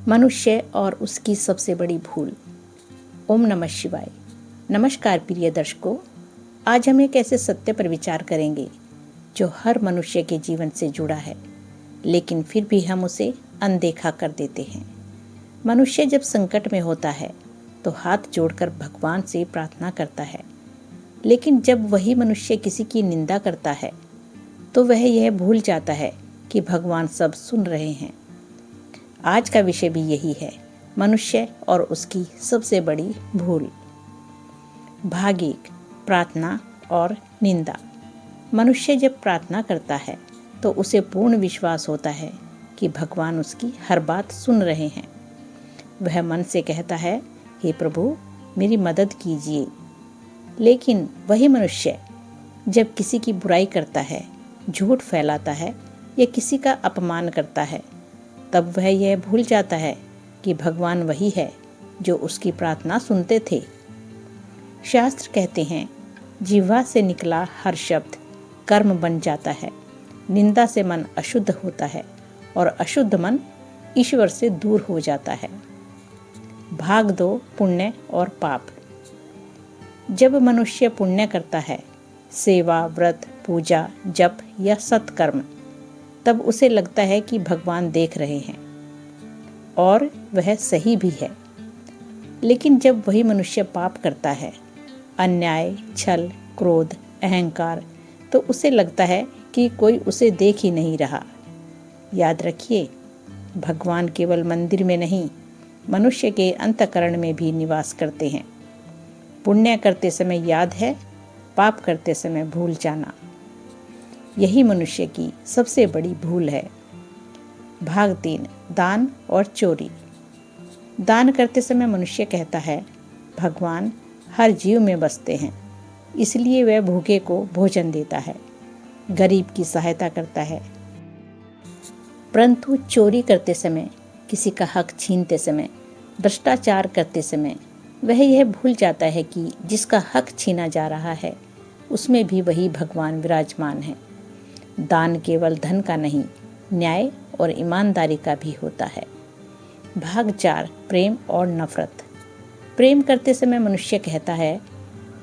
मनुष्य और उसकी सबसे बड़ी भूल। ओम नमः शिवाय। नमस्कार प्रिय दर्शकों, आज हम एक ऐसे सत्य पर विचार करेंगे जो हर मनुष्य के जीवन से जुड़ा है, लेकिन फिर भी हम उसे अनदेखा कर देते हैं। मनुष्य जब संकट में होता है तो हाथ जोड़कर भगवान से प्रार्थना करता है, लेकिन जब वही मनुष्य किसी की निंदा करता है तो वह यह भूल जाता है कि भगवान सब सुन रहे हैं। आज का विषय भी यही है, मनुष्य और उसकी सबसे बड़ी भूल। भाग 1, प्रार्थना और निंदा। मनुष्य जब प्रार्थना करता है तो उसे पूर्ण विश्वास होता है कि भगवान उसकी हर बात सुन रहे हैं। वह मन से कहता है, हे प्रभु मेरी मदद कीजिए। लेकिन वही मनुष्य जब किसी की बुराई करता है, झूठ फैलाता है या किसी का अपमान करता है, तब वह यह भूल जाता है कि भगवान वही है जो उसकी प्रार्थना सुनते थे। शास्त्र कहते हैं, जिह्वा से निकला हर शब्द कर्म बन जाता है। निंदा से मन अशुद्ध होता है और अशुद्ध मन ईश्वर से दूर हो जाता है। भाग 2, पुण्य और पाप। जब मनुष्य पुण्य करता है, सेवा, व्रत, पूजा, जप या सत्कर्म, तब उसे लगता है कि भगवान देख रहे हैं और वह सही भी है। लेकिन जब वही मनुष्य पाप करता है, अन्याय, छल, क्रोध, अहंकार, तो उसे लगता है कि कोई उसे देख ही नहीं रहा। याद रखिए, भगवान केवल मंदिर में नहीं, मनुष्य के अंतःकरण में भी निवास करते हैं। पुण्य करते समय याद है, पाप करते समय भूल जाना, यही मनुष्य की सबसे बड़ी भूल है। भाग 3, दान और चोरी। दान करते समय मनुष्य कहता है, भगवान हर जीव में बसते हैं, इसलिए वह भूखे को भोजन देता है, गरीब की सहायता करता है। परंतु चोरी करते समय, किसी का हक छीनते समय, भ्रष्टाचार करते समय वह यह भूल जाता है कि जिसका हक छीना जा रहा है उसमें भी वही भगवान विराजमान है। दान केवल धन का नहीं, न्याय और ईमानदारी का भी होता है। भाग 4, प्रेम और नफरत। प्रेम करते समय मनुष्य कहता है,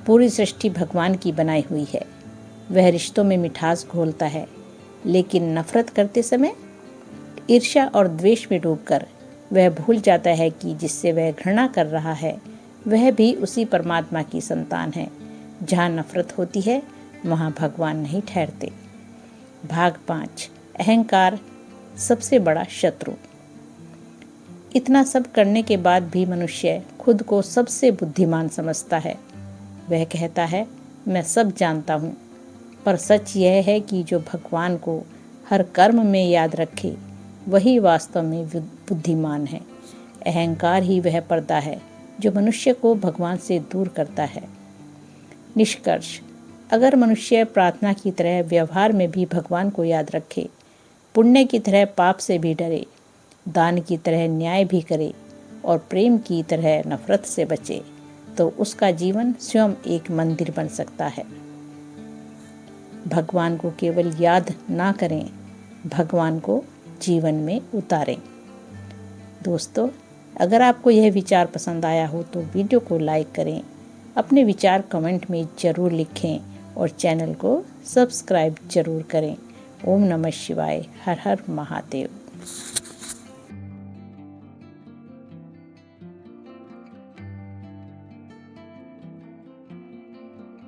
पूरी सृष्टि भगवान की बनाई हुई है, वह रिश्तों में मिठास घोलता है। लेकिन नफरत करते समय, ईर्ष्या और द्वेष में डूबकर वह भूल जाता है कि जिससे वह घृणा कर रहा है वह भी उसी परमात्मा की संतान है। जहाँ नफरत होती है वहाँ भगवान नहीं ठहरते। भाग 5, अहंकार, सबसे बड़ा शत्रु। इतना सब करने के बाद भी मनुष्य खुद को सबसे बुद्धिमान समझता है। वह कहता है, मैं सब जानता हूँ। पर सच यह है कि जो भगवान को हर कर्म में याद रखे वही वास्तव में बुद्धिमान है। अहंकार ही वह पर्दा है जो मनुष्य को भगवान से दूर करता है। निष्कर्ष, अगर मनुष्य प्रार्थना की तरह व्यवहार में भी भगवान को याद रखे, पुण्य की तरह पाप से भी डरे, दान की तरह न्याय भी करे और प्रेम की तरह नफरत से बचे, तो उसका जीवन स्वयं एक मंदिर बन सकता है। भगवान को केवल याद ना करें, भगवान को जीवन में उतारें। दोस्तों, अगर आपको यह विचार पसंद आया हो तो वीडियो को लाइक करें, अपने विचार कमेंट में ज़रूर लिखें और चैनल को सब्सक्राइब ज़रूर करें। ओम नमः शिवाय। हर हर महादेव।